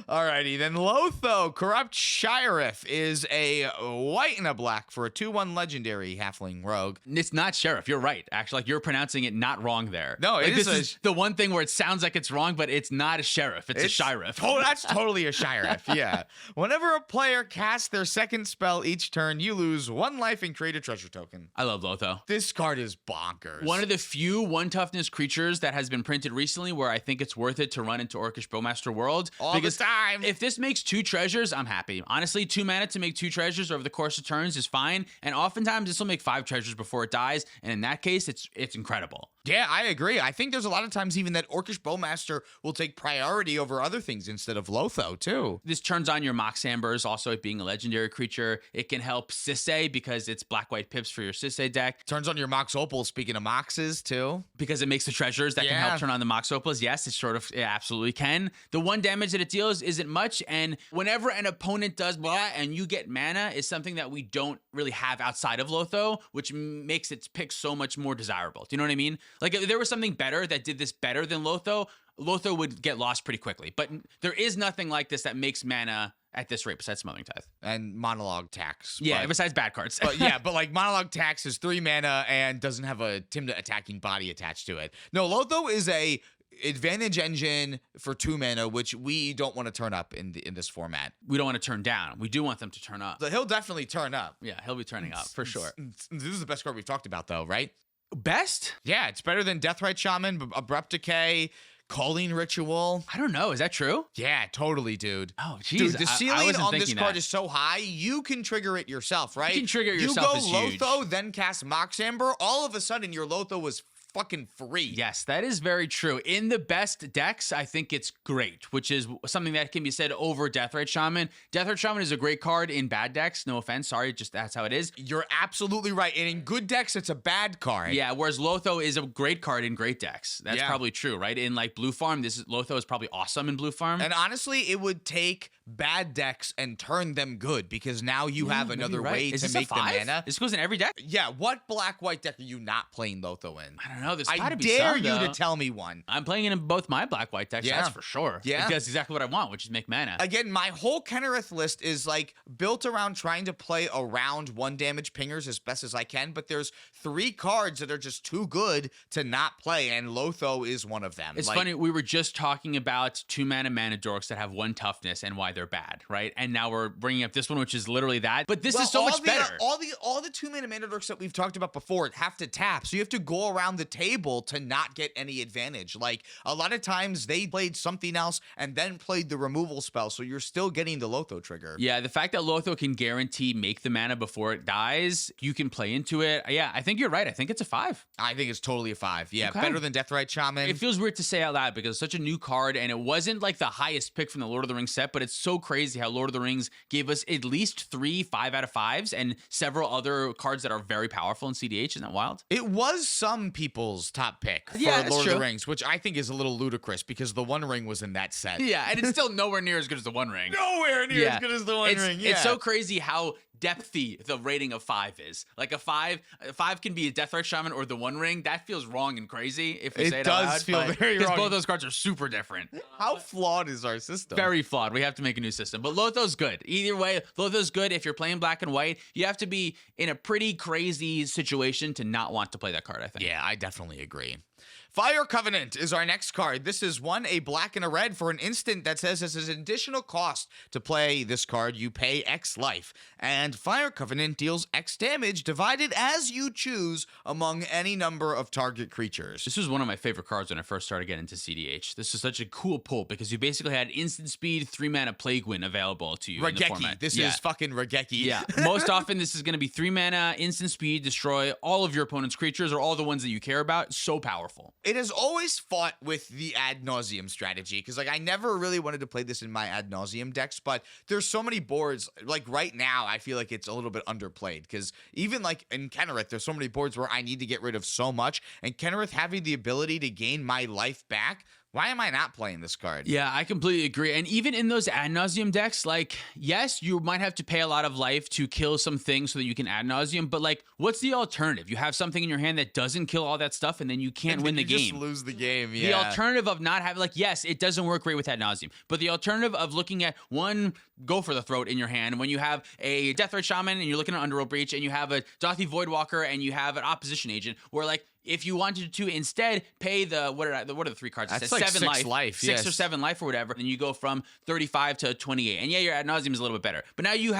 Alrighty, then Lotho, Corrupt Sheriff, is a white and a black for a 2/1 legendary halfling rogue. It's not Sheriff. You're right. Actually, like, you're pronouncing it not wrong there. No, like, it this is is the one thing where it sounds like it's wrong, but it's not a Sheriff. It's a Sheriff. Oh, that's totally a Sheriff. Yeah. Whenever a player casts their second spell each turn, you lose 1 life and create a treasure token. I love Lotho. This card is bonkers. One of the few 1 toughness creatures that has been printed recently where I think it's worth it to run into Orcish Bowmaster World. All the time. If this makes 2 treasures, I'm happy. Honestly, 2 mana to make 2 treasures over the course of turns is fine. And oftentimes this will make 5 treasures before it dies. And in that case, it's incredible. Yeah, I agree. I think there's a lot of times even that Orcish Bowmaster will take priority over other things instead of Lotho, too. This turns on your Mox Ambers, also it being a legendary creature. It can help Sisay because it's black-white pips for your Sisay deck. Turns on your Mox Opal, speaking of Moxes, too. Because it makes the treasures that can help turn on the Mox Opals. Yes, it absolutely can. The 1 damage that it deals isn't much, and whenever an opponent does blah and you get mana is something that we don't really have outside of Lotho, which makes its pick so much more desirable. Do you know what I mean? Like, if there was something better that did this better than Lotho, Lotho would get lost pretty quickly. But there is nothing like this that makes mana at this rate besides Smothering Tithe. And Monologue Tax. Yeah, besides bad cards. but like Monologue Tax is 3 mana and doesn't have a Timna attacking body attached to it. No, Lotho is a advantage engine for 2 mana, which we don't want to turn up in this format. We don't want to turn down. We do want them to turn up. So he'll definitely turn up. Yeah, he'll be turning up for sure. This is the best card we've talked about, though, right? Best? Yeah, it's better than Deathright Shaman, Abrupt Decay, Coline Ritual. I don't know. Is that true? Yeah, totally, dude. Oh, jeez. Dude, the I ceiling wasn't on this thinking card that. is so high, you can trigger it yourself, right? You can trigger it yourself. You go Lotho, then cast Mox Amber. All of a sudden, your Lotho was fucking free. Yes, that is very true. In the best decks, I think it's great, which is something that can be said over Deathright Shaman. Deathright Shaman is a great card in bad decks. No offense. Sorry, just that's how it is. You're absolutely right. And in good decks, it's a bad card. Yeah, whereas Lotho is a great card in great decks. That's probably true, right? In like Blue Farm, Lotho is probably awesome in Blue Farm. And honestly, it would take bad decks and turn them good because now you have another way to make the mana. This goes in every deck? Yeah, what black-white deck are you not playing Lotho in? I don't know. There's I gotta be dare some, you though. to tell me one. I'm playing it in both my black-white decks, that's for sure. Yeah. It does exactly what I want, which is make mana. Again, my whole Kennereth list is like built around trying to play around 1 damage pingers as best as I can, but there's 3 cards that are just too good to not play, and Lotho is one of them. It's funny, we were just talking about 2 mana dorks that have 1 toughness and why they're bad, right? And now we're bringing up this one, which is literally that. But this is so much better. All the 2 mana dorks that we've talked about before have to tap, so you have to go around the table to not get any advantage. Like, a lot of times they played something else and then played the removal spell, so you're still getting the Lotho trigger. Yeah, the fact that Lotho can guarantee make the mana before it dies, you can play into it. Yeah, I think you're right. I think it's a 5. I think it's totally a 5. Yeah, Okay. better than Deathright Shaman. It feels weird to say out loud because it's such a new card, and it wasn't like the highest pick from the Lord of the Rings set, but it's so crazy how Lord of the Rings gave us at least 3 5 out of 5s and several other cards that are very powerful in cEDH. Isn't that wild? It was some people's top pick for Yeah, that's Lord of true. the Rings, which I think is a little ludicrous because the One Ring was in that set. Yeah, and it's still nowhere near as good as the One Ring. Nowhere near as good as the One Ring. Yeah. It's so crazy how depthy the rating of 5 is. Like a 5 can be a Deathright Shaman or the One Ring. That feels wrong and crazy if we say it out loud. It does feel very wrong. Because both those cards are super different. How flawed is our system? Very flawed. We have to make a new system. But Lotho's good. Either way, Lotho's good. If you're playing black and white, you have to be in a pretty crazy situation to not want to play that card, I think. Yeah, I definitely agree. Fire Covenant is our next card. This is a black and a red for an instant that says as an additional cost to play this card, you pay X life. And Fire Covenant deals X damage divided as you choose among any number of target creatures. This was one of my favorite cards when I first started getting into cEDH. This is such a cool pull because you basically had instant speed, 3 mana Plague Wind available to you in the format. This is fucking Regeki. Yeah. Most often, this is going to be 3 mana, instant speed, destroy all of your opponent's creatures or all the ones that you care about. So powerful. It has always fought with the ad nauseum strategy because, like, I never really wanted to play this in my ad nauseum decks, but there's so many boards. Like, right now, I feel like it's a little bit underplayed because even, like, in Kennereth, there's so many boards where I need to get rid of so much, and Kennereth having the ability to gain my life back Why am I not playing this card? Yeah, I completely agree. And even in those ad nauseum decks, like, yes, you might have to pay a lot of life to kill some things so that you can ad nauseum, but like, what's the alternative? You have something in your hand that doesn't kill all that stuff, and then you can't win the game. Just lose the game. Yeah. The alternative of not having, like, yes, it doesn't work great with ad nauseum, but the alternative of looking at one go for the throat in your hand when you have a Deathright Shaman and you're looking at Underworld Breach and you have a Dothy Voidwalker and you have an opposition agent, where like, if you wanted to instead pay the what are the 3 cards? That's like 7 life, 6 or 7 life or whatever. Then you go from 35 to 28, and yeah, your ad nauseum is a little bit better. But now you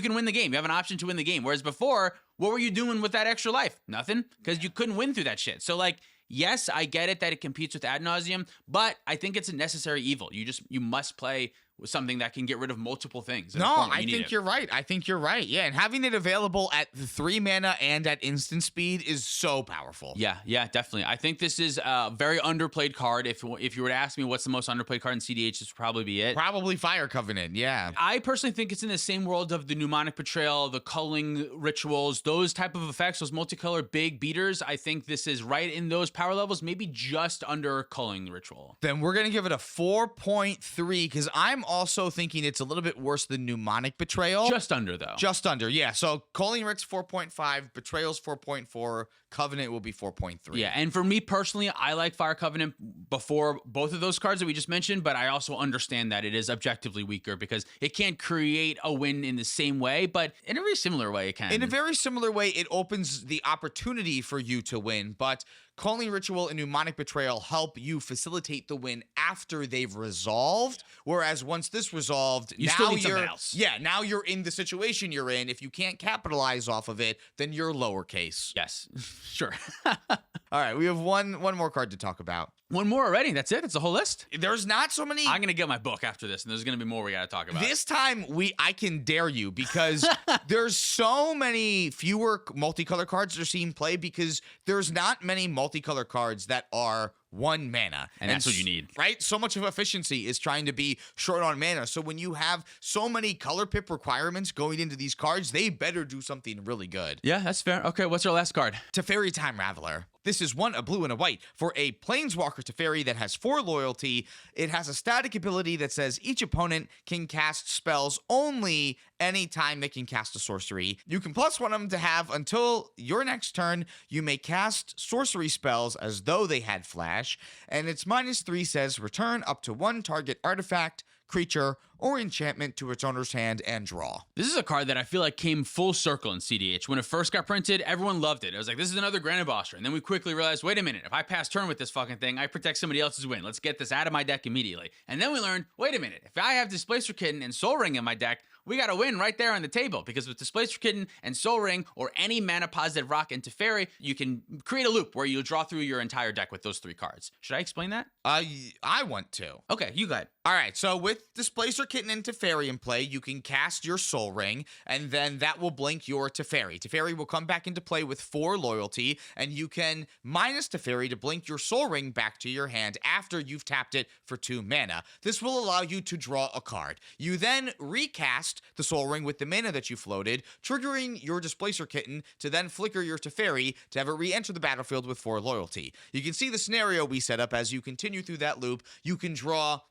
can win the game. You have an option to win the game. Whereas before, what were you doing with that extra life? Nothing, because you couldn't win through that shit. So like, yes, I get it that it competes with ad nauseum, but I think it's a necessary evil. You must play with something that can get rid of multiple things. No, I think you're right. I think you're right. Yeah, and having it available at 3 mana and at instant speed is so powerful. Yeah, definitely. I think this is a very underplayed card. If you were to ask me what's the most underplayed card in cEDH, this would probably be it. Probably Fire Covenant, yeah. I personally think it's in the same world of the Mnemonic Betrayal, the Coline Rituals, those type of effects, those multicolor big beaters. I think this is right in those power levels, maybe just under Coline Ritual. Then we're going to give it a 4.3, because I'm also thinking it's a little bit worse than Mnemonic Betrayal. Just under, though. Just under, yeah. So Coline Rit's 4.5, Betrayal's 4.4, Covenant will be 4.3. Yeah, and for me personally, I like Fire Covenant before both of those cards that we just mentioned, but I also understand that it is objectively weaker because it can't create a win in the same way, but in a very similar way it can. In a very similar way, it opens the opportunity for you to win, but Coline Ritual and Mnemonic Betrayal help you facilitate the win after they've resolved, whereas once this resolved, you still need something else. Yeah, now you're in the situation you're in. If you can't capitalize off of it, then you're lowercase. Yes, sure. All right, we have one more card to talk about. One more already. That's it. That's the whole list. There's not so many. I'm gonna get my book after this, and there's gonna be more we gotta talk about. This time, I can dare you, because there's so many fewer multicolor cards that are seen play, because there's not many multicolor cards that are 1 mana. And that's what you need. Right? So much of efficiency is trying to be short on mana. So when you have so many color pip requirements going into these cards, they better do something really good. Yeah, that's fair. Okay, what's our last card? Teferi Time Raveler. This is 1, a blue and a white. For a Planeswalker Teferi that has 4 loyalty, it has a static ability that says each opponent can cast spells only anytime they can cast a sorcery. You can +1 them to have until your next turn. You may cast sorcery spells as though they had flash, and its -3 says return up to 1 target artifact, creature, or enchantment to its owner's hand and draw. This is a card that I feel like came full circle in cEDH. When it first got printed, everyone loved it. It was like, this is another Grand Embosser. And then we quickly realized, wait a minute, if I pass turn with this fucking thing, I protect somebody else's win. Let's get this out of my deck immediately. And then we learned, wait a minute, if I have Displacer Kitten and Soul Ring in my deck, we got a win right there on the table, because with Displacer Kitten and Soul Ring or any mana positive rock and Teferi, you can create a loop where you'll draw through your entire deck with those 3 cards. Should I explain that? I want to. Okay, you got it. All right, so with Displacer Kitten and Teferi in play, you can cast your Soul Ring, and then that will blink your Teferi. Teferi will come back into play with 4 loyalty, and you can minus Teferi to blink your Soul Ring back to your hand after you've tapped it for 2 mana. This will allow you to draw a card. You then recast the Soul Ring with the mana that you floated, triggering your Displacer Kitten to then flicker your Teferi to have it re-enter the battlefield with 4 loyalty. You can see the scenario we set up. As you continue through that loop, you can draw,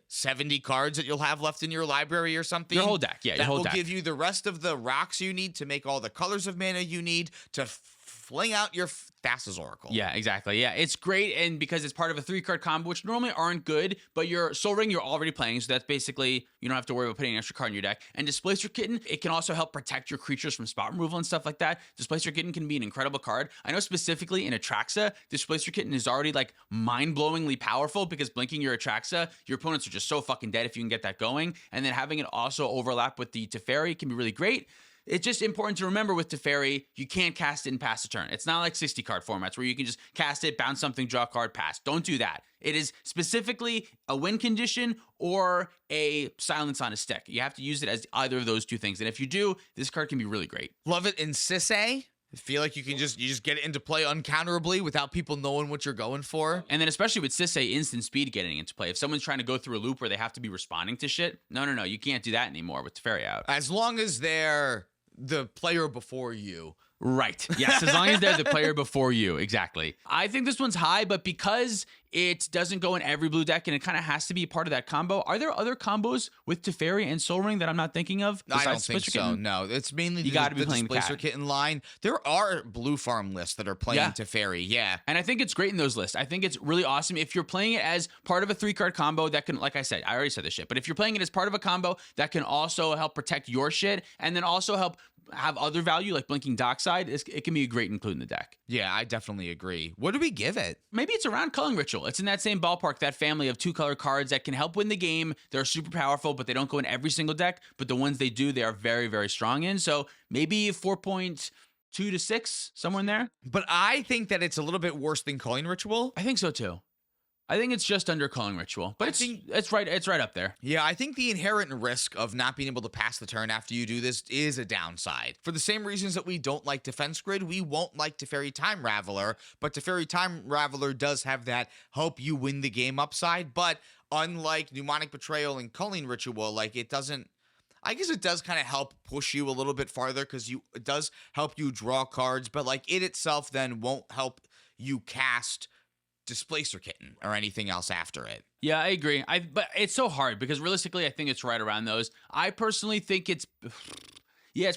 70 cards that you'll have left in your library or something? Your whole deck, yeah, your whole deck. That will give you the rest of the rocks you need to make all the colors of mana you need to fling out your Thassa's Oracle. Yeah, exactly. Yeah, it's great, and because it's part of a 3-card combo, which normally aren't good, but your Soul Ring you're already playing, so that's basically, you don't have to worry about putting an extra card in your deck. And Displacer Kitten, it can also help protect your creatures from spot removal and stuff like that. Displacer Kitten can be an incredible card. I know specifically in Atraxa, Displacer Kitten is already like mind-blowingly powerful, because blinking your Atraxa, your opponents are just so fucking dead if you can get that going. And then having it also overlap with the Teferi can be really great. It's just important to remember with Teferi, you can't cast it and pass a turn. It's not like 60-card formats where you can just cast it, bounce something, draw a card, pass. Don't do that. It is specifically a win condition or a silence on a stick. You have to use it as either of those 2 things. And if you do, this card can be really great. Love it in Sisay. I feel like you just get it into play uncounterably without people knowing what you're going for. And then especially with Sisay, instant speed getting into play. If someone's trying to go through a loop where they have to be responding to shit, no, you can't do that anymore with Teferi out. As long as they're the player before you Right. Yes, as long as they're the player before you. Exactly. I think this one's high, but because it doesn't go in every blue deck and it kind of has to be part of that combo, are there other combos with Teferi and Sol Ring that I'm not thinking of? I don't think so. No, it's mainly you got to be playing Displacer Kitten line. There are blue farm lists that are playing Teferi. Yeah. And I think it's great in those lists. I think it's really awesome if you're playing it as part of a 3-card combo that can, like I said, I already said this shit, but if you're playing it as part of a combo that can also help protect your shit and then also help have other value like Blinking Dockside, it can be a great include in the deck. Yeah, I definitely agree. What do we give it? Maybe it's around Coline Ritual. It's in that same ballpark, that family of 2-color cards that can help win the game. They're super powerful, but they don't go in every single deck. But the ones they do, they are very, very strong in. So maybe 4.2 to 6, somewhere in there. But I think that it's a little bit worse than Coline Ritual. I think so too. I think it's just under Coline Ritual, but it's right up there. Yeah, I think the inherent risk of not being able to pass the turn after you do this is a downside. For the same reasons that we don't like Defense Grid, we won't like Teferi Time Raveler, but Teferi Time Raveler does have that help you win the game upside, but unlike Mnemonic Betrayal and Coline Ritual, like it doesn't, I guess it does kind of help push you a little bit farther because it does help you draw cards, but like it itself then won't help you cast Displacer Kitten or anything else after it. Yeah, I agree. But it's so hard because realistically, I think it's right around those. I personally think it's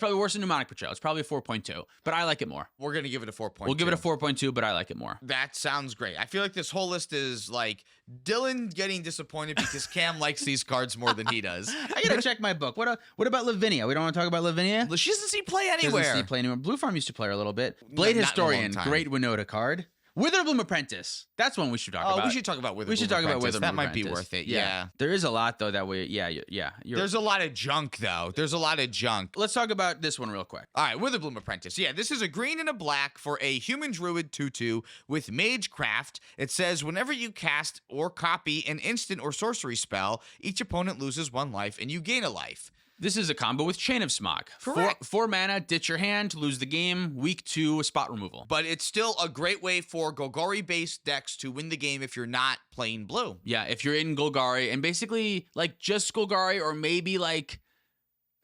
probably worse than Mnemonic Betrayal. It's probably a 4.2, but I like it more. We're going to give it a 4.2. We'll give it a 4.2, but I like it more. That sounds great. I feel like this whole list is like Dylan getting disappointed because Cam likes these cards more than he does. I got to check my book. What about Lavinia? We don't want to talk about Lavinia? She doesn't see play anywhere. Doesn't see play anywhere. Blue Farm used to play her a little bit. Blade Historian, great Winota card. Witherbloom Apprentice. That's one we should talk about. We should talk about Witherbloom. We should talk about Witherbloom. That might be worth it. Yeah. There is a lot though that way. Yeah. There's a lot of junk though. There's a lot of junk. Let's talk about this one real quick. All right, Witherbloom Apprentice. Yeah, this is a green and a black for a human druid 2/2 with Magecraft. It says whenever you cast or copy an instant or sorcery spell, each opponent loses 1 life and you gain a life. This is a combo with Chain of Smog. Correct. 4 mana, ditch your hand, lose the game, week 2, spot removal. But it's still a great way for Golgari-based decks to win the game if you're not playing blue. Yeah, if you're in Golgari, and basically, like, just Golgari or maybe, like,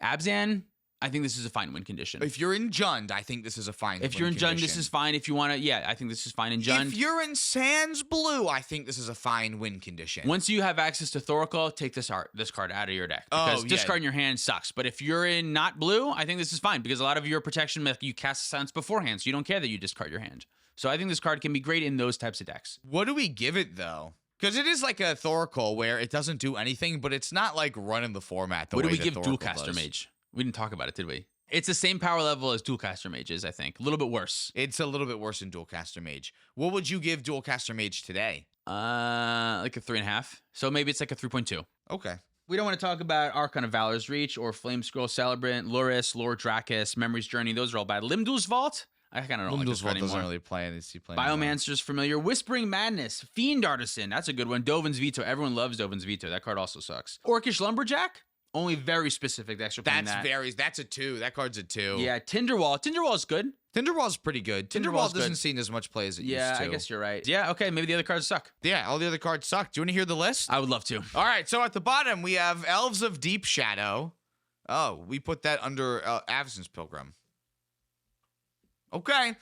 Abzan, I think this is a fine win condition. If you're in Jund, I think this is a fine win condition. If you're in Jund, this is fine. If you want to, I think this is fine in Jund. If you're in Sans Blue, I think this is a fine win condition. Once you have access to Thoracle, take this card out of your deck. Because discarding your hand sucks. But if you're in not blue, I think this is fine. Because a lot of your protection, you cast Silence beforehand, so you don't care that you discard your hand. So I think this card can be great in those types of decks. What do we give it, though? Because it is like a Thoracle where it doesn't do anything, but it's not like running the format the way that Thoracle does. What do we give Dualcaster Mage? We didn't talk about it, did we? It's the same power level as Dualcaster Mages, I think. A little bit worse. It's a little bit worse than Dualcaster Mage. What would you give Dualcaster Mage today? Like a 3.5. So maybe it's like a 3.2. Okay. We don't want to talk about Archon of Valor's Reach or Flame Scroll Celebrant, Luris, Lord Dracus, Memory's Journey. Those are all bad. Limdul's Vault? I kind of don't like this card anymore. Doesn't really play it. Biomancer's Familiar. Whispering Madness. Fiend Artisan. That's a good one. Dovin's Veto. Everyone loves Dovin's Veto. That card also sucks. Orcish Lumberjack. Only very specific decks are playing that. That's a 2. That card's a 2. Yeah, Tinderwall. Tinderwall's good. Tinderwall's pretty good. Tinderwall doesn't see as much play as it used to. Yeah, I guess you're right. Yeah, okay, maybe the other cards suck. Yeah, all the other cards suck. Do you want to hear the list? I would love to. All right, so at the bottom, we have Elves of Deep Shadow. Oh, we put that under Aans Pilgrim. Okay.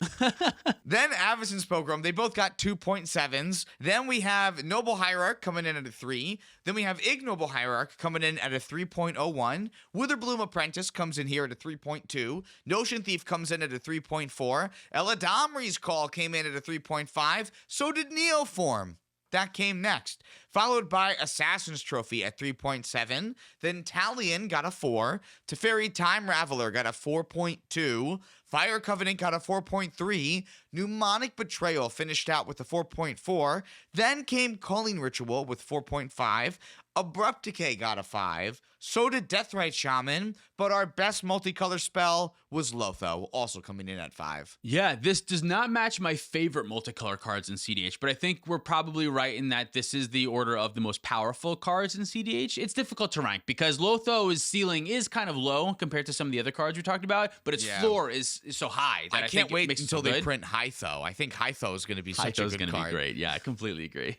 Then Aans Pilgrim, they both got 2.7s. Then we have Noble Hierarch coming in at a 3. Then we have Ignoble Hierarch coming in at a 3.01. Witherbloom Apprentice comes in here at a 3.2. Notion Thief comes in at a 3.4. Eladamri's Call came in at a 3.5. So did Neoform. That came next, followed by Assassin's Trophy at 3.7. Then Talon got a 4. Teferi Time Raveler got a 4.2. Fire Covenant got a 4.3. Mnemonic Betrayal finished out with a 4.4. Then came Coline Ritual with 4.5. Abrupt Decay got a 5. So did Deathright Shaman, but our best multicolor spell was Lotho, also coming in at 5. Yeah, this does not match my favorite multicolor cards in cEDH, but I think we're probably right in that this is the order of the most powerful cards in cEDH. It's difficult to rank because Lotho's ceiling is kind of low compared to some of the other cards we talked about, but its floor is so high that I can't think wait it makes until it so they print Hytho. I think Hytho is going to be such a good card. Hytho's going to be great. Yeah, I completely agree.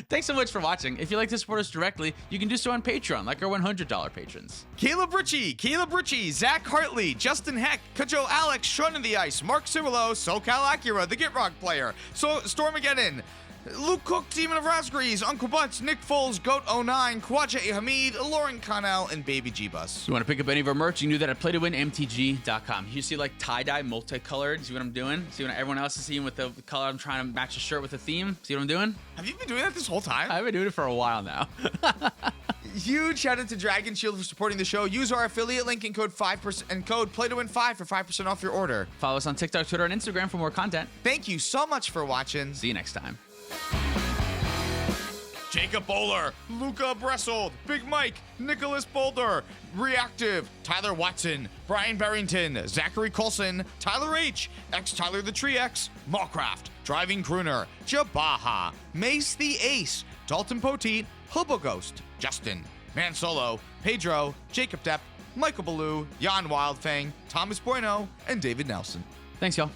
Thanks so much for watching. If you'd like to support us directly, you can do so on Patreon, like our $100 patrons. Caleb Ritchie, Zach Hartley, Justin Heck, Kajo Alex, Sean in the Ice, Mark Cirillo, SoCal Acura, the Gitrock player, Stormageddon, Luke Cook, Demon of Raspberries, Uncle Butts, Nick Foles, Goat09, Kwaja Hamid, Lauren Connell, and Baby G-Bus. If you want to pick up any of our merch, you can do that at playtowinmtg.com. You see like tie-dye, multicolored. See what I'm doing? See what everyone else is seeing with the color I'm trying to match a shirt with a theme? See what I'm doing? Have you been doing that this whole time? I've been doing it for a while now. Huge shout out to Dragon Shield for supporting the show. Use our affiliate link and code 5% and code PlayToWin5 for 5% off your order. Follow us on TikTok, Twitter, and Instagram for more content. Thank you so much for watching. See you next time. Jacob Bowler, Luca Bressold, Big Mike, Nicholas Boulder, Reactive, Tyler Watson, Brian Barrington, Zachary Colson, Tyler H, X Tyler the Tree X, Mallcraft, Driving Crooner, Jabaha, Mace the Ace, Dalton Poteet, Hobo Ghost, Justin, Man Solo, Pedro, Jacob Depp, Michael Ballou, Jan Wildfang, Thomas Bueno, and David Nelson. Thanks, y'all.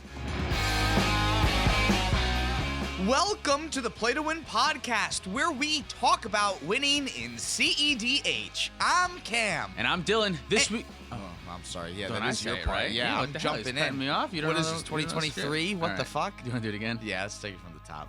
Welcome to the Play to Win podcast, where we talk about winning in cEDH. I'm Cam. And I'm Dylan. This week... Oh, I'm sorry. Yeah, Don't that I is say your it, point. right? Yeah, What I'm the hell? He's jumping cutting in. me off? You don't What know is this, the- you don't know the script? 2023? What All the right. fuck? You want to do it again? Yeah, let's take it from the top.